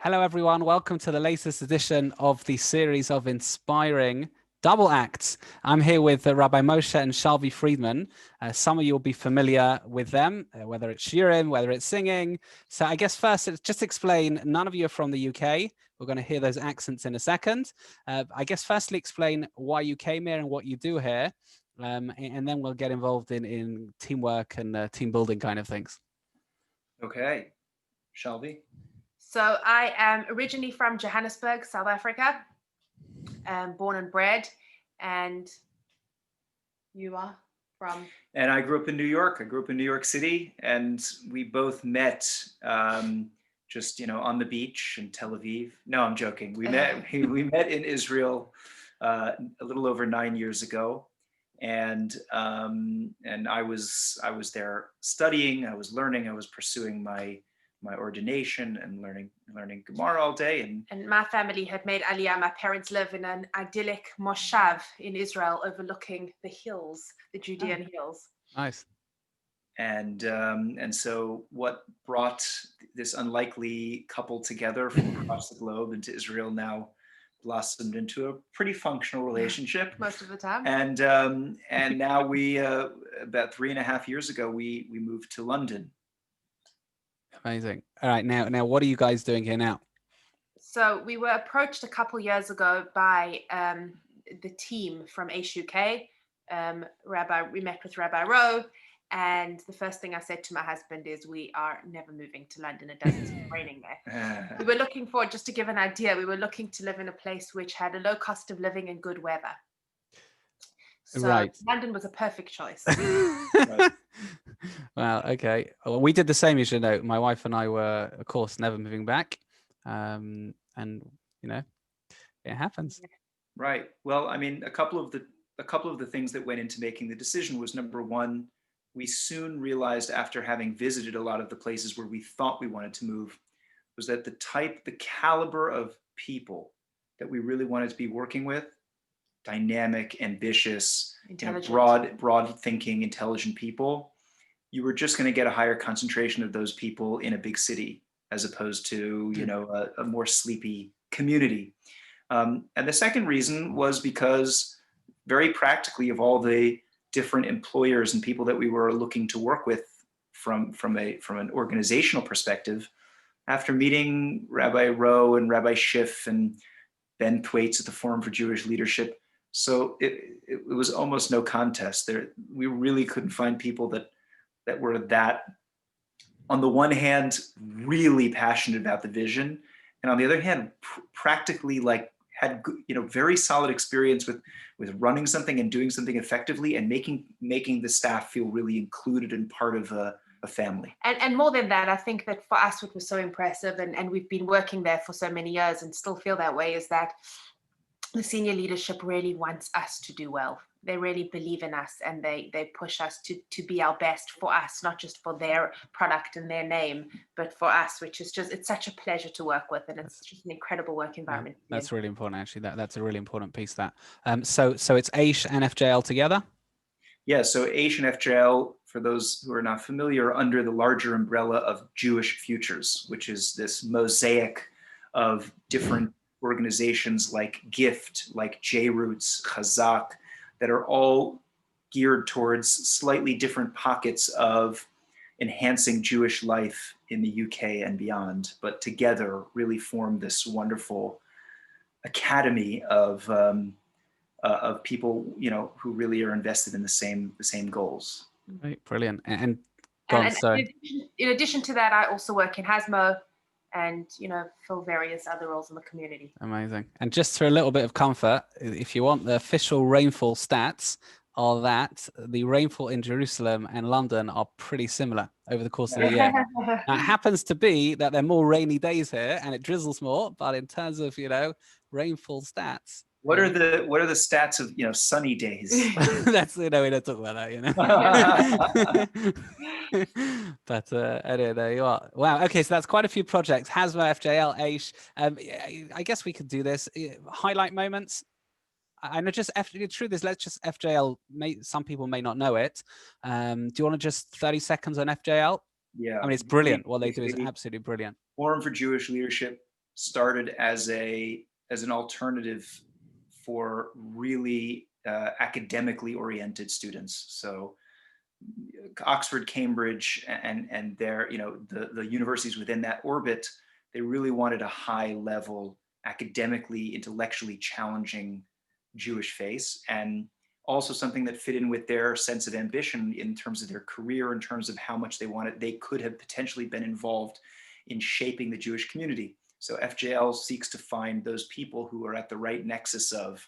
Hello, everyone. Welcome to the latest edition of the series of inspiring double acts. I'm here with Rabbi Moshe and Shalvie Friedman. Some of you will be familiar with them, whether it's shiurim, whether it's singing. So I guess first, just explain, none of you are from the UK. We're going to hear those accents in a second. I guess firstly, explain why you came here and what you do here. And then we'll get involved in teamwork and team building kind of things. Okay. Shalvie? So I am originally from Johannesburg, South Africa, born and bred. And you are from? And I grew up in New York. I grew up in New York City, and we both met just, on the beach in Tel Aviv. No, I'm joking. We met in Israel a little over 9 years ago. And I was there studying, I was learning, I was pursuing my ordination and learning Gemara all day. And my family had made Aliyah. My parents live in an idyllic moshav in Israel overlooking the hills, the Judean hills. Nice. And so what brought this unlikely couple together from across the globe into Israel now blossomed into a pretty functional relationship most of the time. And now we about 3.5 years ago we moved to London. Amazing. All right, now what are you guys doing here now? So we were approached a couple years ago by the team from HUK. We met with Rabbi Rowe, and the first thing I said to my husband is, we are never moving to London. It doesn't stop raining there. We were looking for, just to give an idea, we were looking to live in a place which had a low cost of living and good weather. So right. London was a perfect choice. Right. Wow. Okay. Well, we did the same, as you know. My wife and I were, of course, never moving back. And it happens. Right. Well, I mean, a couple of the things that went into making the decision was, number one, we soon realized, after having visited a lot of the places where we thought we wanted to move, was that the caliber of people that we really wanted to be working with, dynamic, ambitious, broad thinking, intelligent people, you were just going to get a higher concentration of those people in a big city as opposed to, a more sleepy community. And the second reason was because, very practically, of all the different employers and people that we were looking to work with from an organizational perspective, after meeting Rabbi Rowe and Rabbi Schiff and Ben Thwaites at the Forum for Jewish Leadership, so it was almost no contest. We really couldn't find people that were that, on the one hand, really passionate about the vision, and on the other hand, practically had very solid experience with running something and doing something effectively and making the staff feel really included and part of a family. And more than that, I think that for us, what was so impressive, and we've been working there for so many years and still feel that way, is that the senior leadership really wants us to do well. They really believe in us, and they push us to be our best for us, not just for their product and their name, but for us, which is just, it's such a pleasure to work with, and it's just an incredible work environment. Yeah, that's really important, actually. That's a really important piece, that. So it's Aish and FJL together? Yeah, so Aish and FJL, for those who are not familiar, are under the larger umbrella of Jewish Futures, which is this mosaic of different organizations like GIFT, like J-Roots, Chazak, that are all geared towards slightly different pockets of enhancing Jewish life in the UK and beyond, but together really form this wonderful academy of people, who really are invested in the same goals. Right, brilliant. And in addition to that, I also work in Hasmo and fill various other roles in the community. Amazing. And just for a little bit of comfort, if you want the official rainfall stats, are that the rainfall in Jerusalem and London are pretty similar over the course of the year. Now, it happens to be that there are more rainy days here and it drizzles more, but in terms of rainfall stats, what are the stats of sunny days? That's we don't talk about that, But anyway, there you are. Wow. Okay, so that's quite a few projects. Hasmo, FJL, Aish. I guess we could do this. Highlight moments. I know just the truth is, let's just FJL. Some people may not know it. Do you want to just 30 seconds on FJL? Yeah. I mean, it's brilliant. What they do is absolutely brilliant. Forum for Jewish Leadership started as an alternative for really academically oriented students. So Oxford, Cambridge, and their, the universities within that orbit, they really wanted a high level, academically, intellectually challenging Jewish face, and also something that fit in with their sense of ambition in terms of their career, in terms of how much they could have potentially been involved in shaping the Jewish community. So FJL seeks to find those people who are at the right nexus of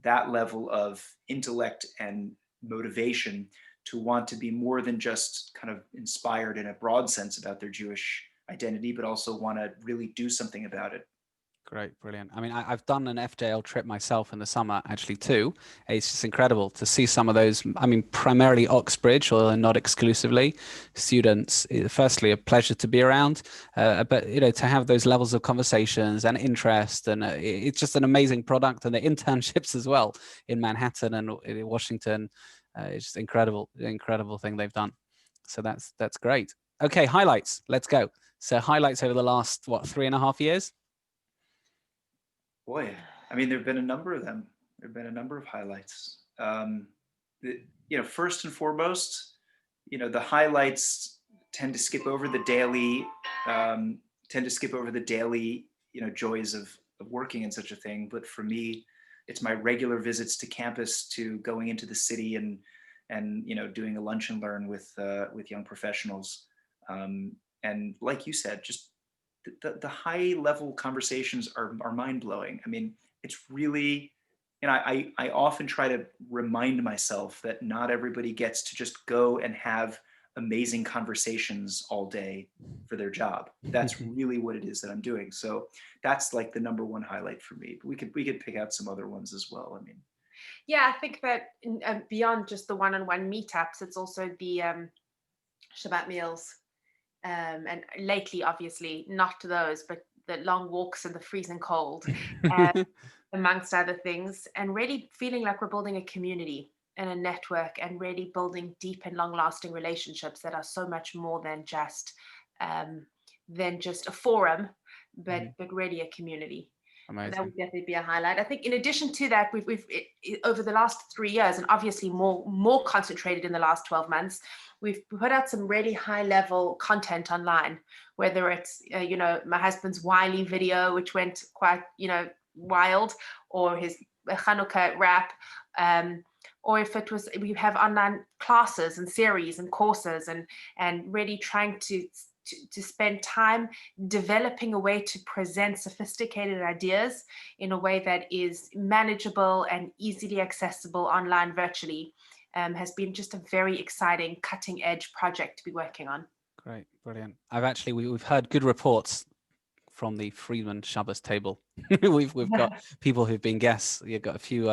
that level of intellect and motivation to want to be more than just kind of inspired in a broad sense about their Jewish identity, but also want to really do something about it. Great, brilliant. I mean, I've done an FJL trip myself in the summer, actually, too. It's just incredible to see some of those, I mean, primarily Oxbridge, or not exclusively, students. Firstly, a pleasure to be around, but, to have those levels of conversations and interest, and it's just an amazing product. And the internships as well in Manhattan and in Washington, it's just incredible thing they've done. So that's great. Okay, highlights, let's go. So highlights over the last, 3.5 years? Boy, I mean, there've been a number of them. There've been a number of highlights. First and foremost, the highlights tend to skip over the daily, joys of working in such a thing. But for me, it's my regular visits to campus, to going into the city and doing a lunch and learn with young professionals. And like you said, just the high level conversations are mind blowing. I mean, it's really, I often try to remind myself that not everybody gets to just go and have amazing conversations all day for their job. That's really what it is that I'm doing. So that's like the number one highlight for me. But we could pick out some other ones as well. I mean, yeah, I think that beyond just the one-on-one meetups, it's also the Shabbat meals. And lately, obviously, not those, but the long walks in the freezing cold, amongst other things, and really feeling like we're building a community and a network, and really building deep and long-lasting relationships that are so much more than just a forum, but really a community. Amazing. That would definitely be a highlight. I think in addition to that, we've over the last 3 years, and obviously more concentrated in the last 12 months, we've put out some really high level content online, whether it's, my husband's Wiley video, which went quite, wild, or his Hanukkah rap, or if it was, we have online classes and series and courses, and really trying to spend time developing a way to present sophisticated ideas in a way that is manageable and easily accessible online virtually, has been just a very exciting cutting edge project to be working on. Great, brilliant. We've heard good reports from the Friedman Shabbos table. we've got people who've been guests. You've got a few,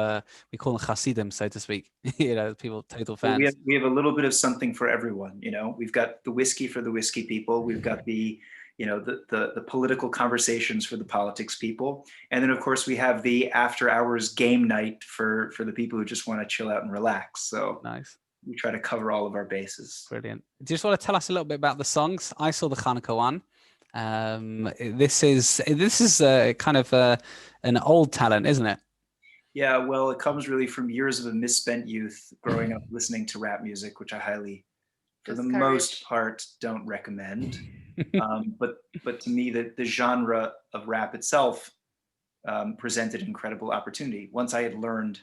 we call them Hasidim, so to speak. People, total fans. We have a little bit of something for everyone. We've got the whiskey for the whiskey people. We've got the political conversations for the politics people, and then of course we have the after hours game night for the people who just want to chill out and relax. So nice. We try to cover all of our bases. Brilliant. Do you just want to tell us a little bit about the songs? I saw the Hanukkah one. This is kind of an old talent, isn't it? Yeah, well, it comes really from years of a misspent youth growing up listening to rap music, which I highly, for the most part, don't recommend. But to me, the genre of rap itself presented an incredible opportunity once I had learned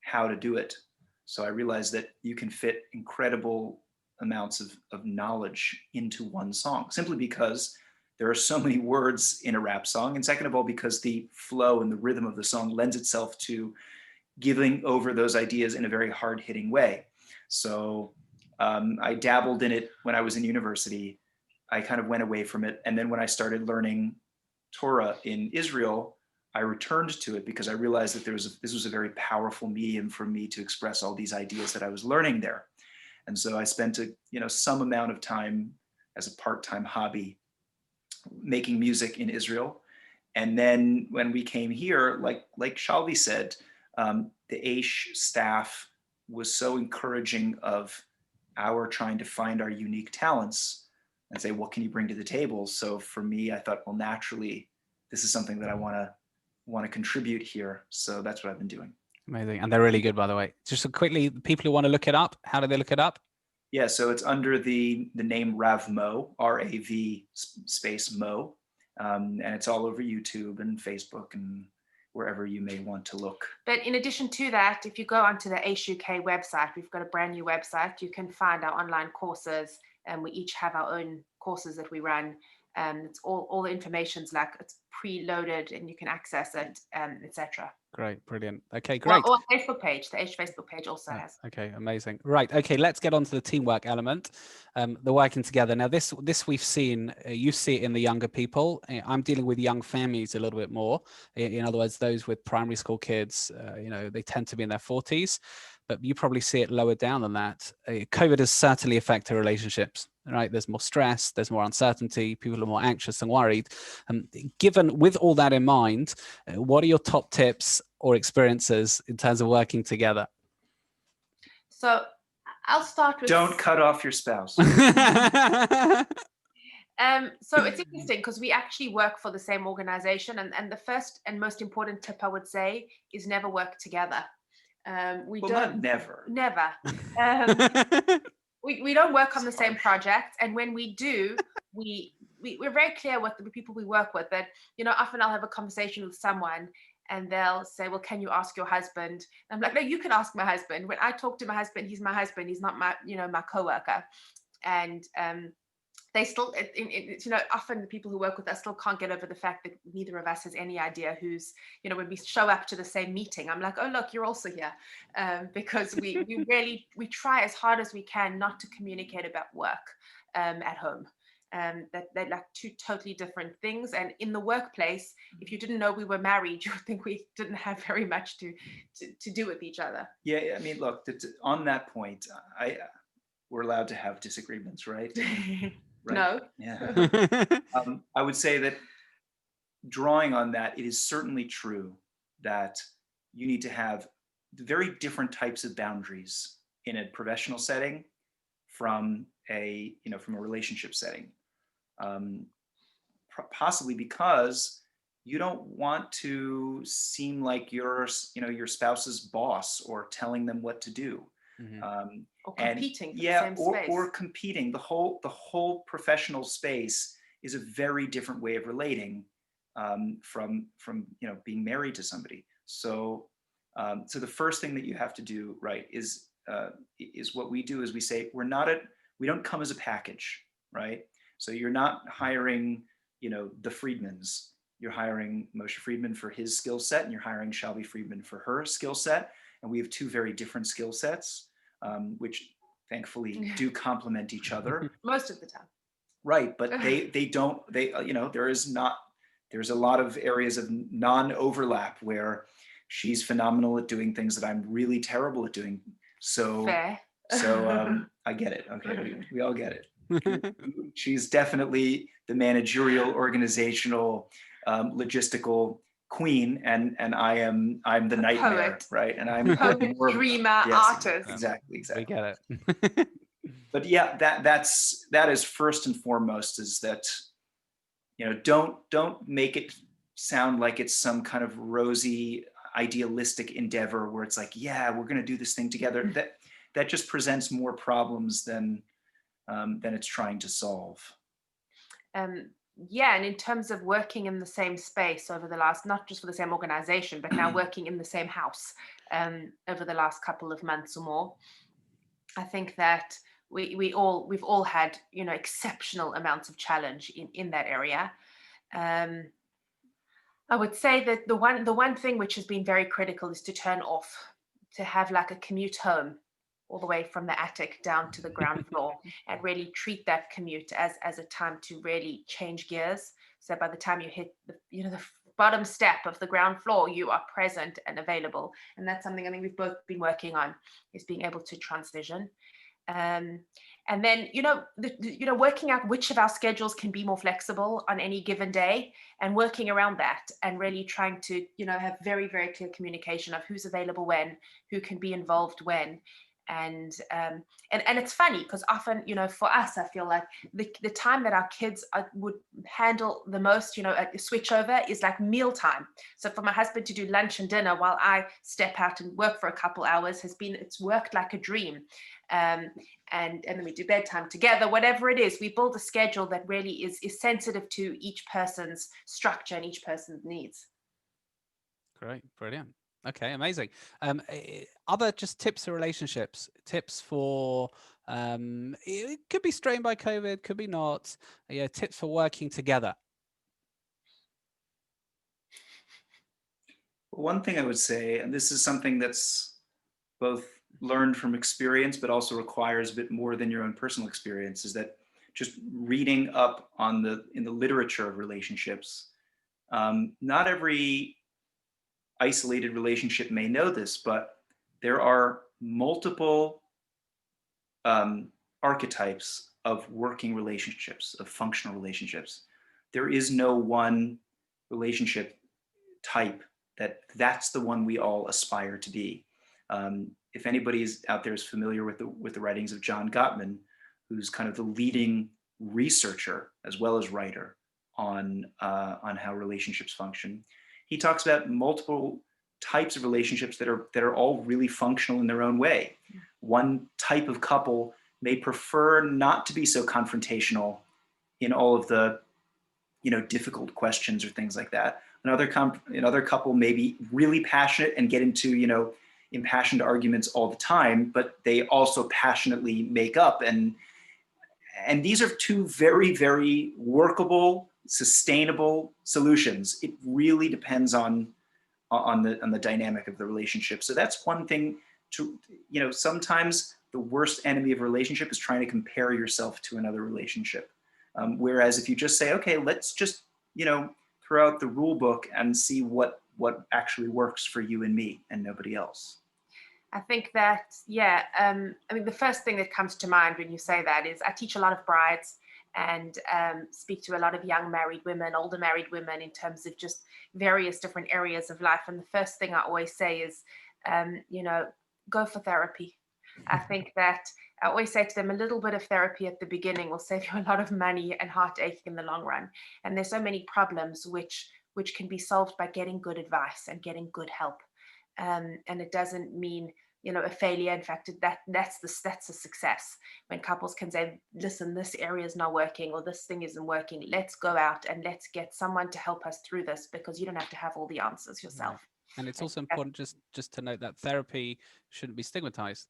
how to do it. So I realized that you can fit incredible amounts of knowledge into one song, simply because there are so many words in a rap song. And second of all, because the flow and the rhythm of the song lends itself to giving over those ideas in a very hard-hitting way. So I dabbled in it when I was in university. I kind of went away from it. And then when I started learning Torah in Israel, I returned to it because I realized that this was a very powerful medium for me to express all these ideas that I was learning there. And so I spent some amount of time as a part-time hobby making music in Israel. And then when we came here, like Shalvie said, the Aish staff was so encouraging of our trying to find our unique talents and say, what can you bring to the table? So for me, I thought, well, naturally, this is something that I want to contribute here. So that's what I've been doing. Amazing. And they're really good, by the way. Just quickly, people who want to look it up, how do they look it up? Yeah, so it's under the name Rav Mo, R-A-V space Mo, and it's all over YouTube and Facebook and wherever you may want to look. But in addition to that, if you go onto the HUK website, we've got a brand new website. You can find our online courses, and we each have our own courses that we run. It's all the information's like it's preloaded, and you can access it, etc. Great, brilliant. Okay, great. Or Facebook page, the H Facebook page also has. Okay, amazing. Right. Okay, let's get on to the teamwork element, the working together. Now, this we've seen. You see it in the younger people. I'm dealing with young families a little bit more. In other words, those with primary school kids. They tend to be in their 40s, but you probably see it lower down than that. COVID has certainly affected relationships. Right, there's more stress, there's more uncertainty, people are more anxious and worried. Given with all that in mind, what are your top tips or experiences in terms of working together? So I'll start with don't cut off your spouse. So it's interesting because we actually work for the same organization, and the first and most important tip I would say is never work together. Not never. We don't work on the same project, and when we do, we're very clear with the people we work with that, often I'll have a conversation with someone and they'll say, well, can you ask your husband? And I'm like, no, you can ask my husband. When I talk to my husband, he's not my, my coworker. And they still, often the people who work with us still can't get over the fact that neither of us has any idea who's, when we show up to the same meeting, I'm like, oh, look, you're also here. Because we try as hard as we can not to communicate about work at home. They're like two totally different things. And in the workplace, if you didn't know we were married, you would think we didn't have very much to do with each other. Yeah, I mean, look, on that point, we're allowed to have disagreements, right? Right? No. Yeah. I would say that drawing on that, it is certainly true that you need to have very different types of boundaries in a professional setting from a relationship setting. Possibly because you don't want to seem like you're your spouse's boss or telling them what to do. Mm-hmm. Or competing for the same space. Or competing. The whole professional space is a very different way of relating from being married to somebody. So the first thing that you have to do, right, is what we do is we say we don't come as a package, right? So you're not hiring the Friedmans. You're hiring Moshe Friedman for his skill set, and you're hiring Shalvie Friedman for her skill set, and we have two very different skill sets. Which thankfully do complement each other most of the time, right? But there's a lot of areas of non-overlap where she's phenomenal at doing things that I'm really terrible at doing. So fair. I get it. Okay, we all get it. She's definitely the managerial, organizational, logistical queen, and I'm the nightmare, poet. right? And I'm poet, dreamer, artist. Exactly. We get it. But yeah, that is first and foremost, is that don't make it sound like it's some kind of rosy idealistic endeavor where it's like, yeah, we're going to do this thing together. That just presents more problems than it's trying to solve. Yeah, and in terms of working in the same space over the last, not just for the same organization, but now working in the same house over the last couple of months or more, I think that we've all had exceptional amounts of challenge in that area. I would say that the one thing which has been very critical is to turn off, to have like a commute home all the way from the attic down to the ground floor, and really treat that commute as a time to really change gears. So by the time you hit the bottom step of the ground floor, you are present and available. And that's something I think we've both been working on, is being able to transition. And then, working out which of our schedules can be more flexible on any given day, and working around that, and really trying to, have very, very clear communication of who's available when, who can be involved when. And it's funny because often, for us, I feel like the time that our kids would handle the most, a switchover is like mealtime. So for my husband to do lunch and dinner while I step out and work for a couple hours it's worked like a dream. And then we do bedtime together, whatever it is. We build a schedule that really is sensitive to each person's structure and each person's needs. Great, brilliant. Okay, amazing. Other just tips for relationships, tips for it could be strained by COVID, could be not. Yeah, tips for working together. One thing I would say, and this is something that's both learned from experience, but also requires a bit more than your own personal experience, is that just reading up on in the literature of relationships, not every isolated relationship may know this, but there are multiple archetypes of working relationships, of functional relationships. There is no one relationship type that's the one we all aspire to be. If anybody out there is familiar with the writings of John Gottman, who's kind of the leading researcher as well as writer on how relationships function, he talks about multiple types of relationships that are all really functional in their own way. One type of couple may prefer not to be so confrontational in all of the difficult questions or things like that. Another couple may be really passionate and get into impassioned arguments all the time, but they also passionately make up, and these are two very, very workable, sustainable solutions. It really depends on the dynamic of the relationship. So that's one thing. Sometimes the worst enemy of a relationship is trying to compare yourself to another relationship. Whereas if you just say, okay, let's just throw out the rule book and see what actually works for you and me and nobody else. I think that, the first thing that comes to mind when you say that is I teach a lot of brides and speak to a lot of young married women, older married women, in terms of just various different areas of life. And the first thing I always say is, go for therapy. I think that I always say to them, a little bit of therapy at the beginning will save you a lot of money and heartache in the long run. And there's so many problems which can be solved by getting good advice and getting good help. And it doesn't mean a failure. In fact, that's a success when couples can say, listen, this area is not working or this thing isn't working. Let's go out and let's get someone to help us through this, because you don't have to have all the answers yourself. Right. And it's also important just to note that therapy shouldn't be stigmatized.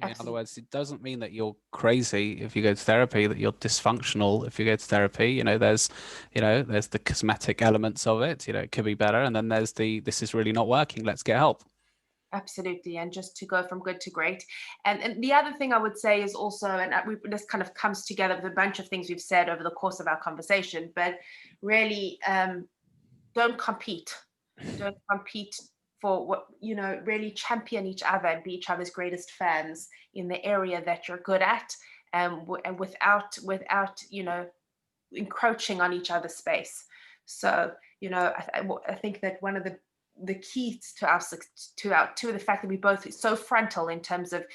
In other words, it doesn't mean that you're crazy if you go to therapy, that you're dysfunctional if you go to therapy. There's the cosmetic elements of it. It could be better, and then there's this is really not working. Let's get help. Absolutely, and just to go from good to great. And the other thing I would say is also, and this kind of comes together with a bunch of things we've said over the course of our conversation, but really, don't compete. Don't compete for what, really champion each other and be each other's greatest fans in the area that you're good at, and without encroaching on each other's space. So, I think that one of the keys to the fact that we both so frontal in terms of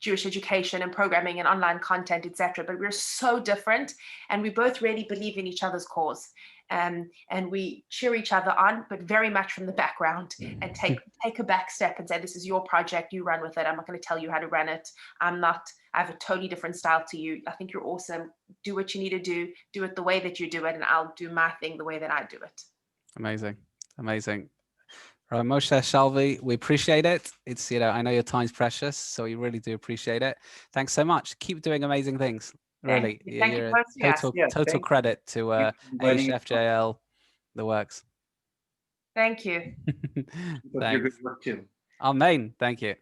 Jewish education and programming and online content, etc., but we're so different, and we both really believe in each other's cause. And we cheer each other on, but very much from the background, and take a back step and say, this is your project, you run with it. I'm not going to tell you how to run it. I have a totally different style to you. I think you're awesome. Do what you need to do it the way that you do it, and I'll do my thing the way that I do it. Amazing. Rabbi Moshe Shalvie, we appreciate it. It's, I know your time's precious, so we really do appreciate it. Thanks so much. Keep doing amazing things. Really, thank you're you a total credit to HFJL, the works. Thank you. Keep up your good work too. Amen. Thank you.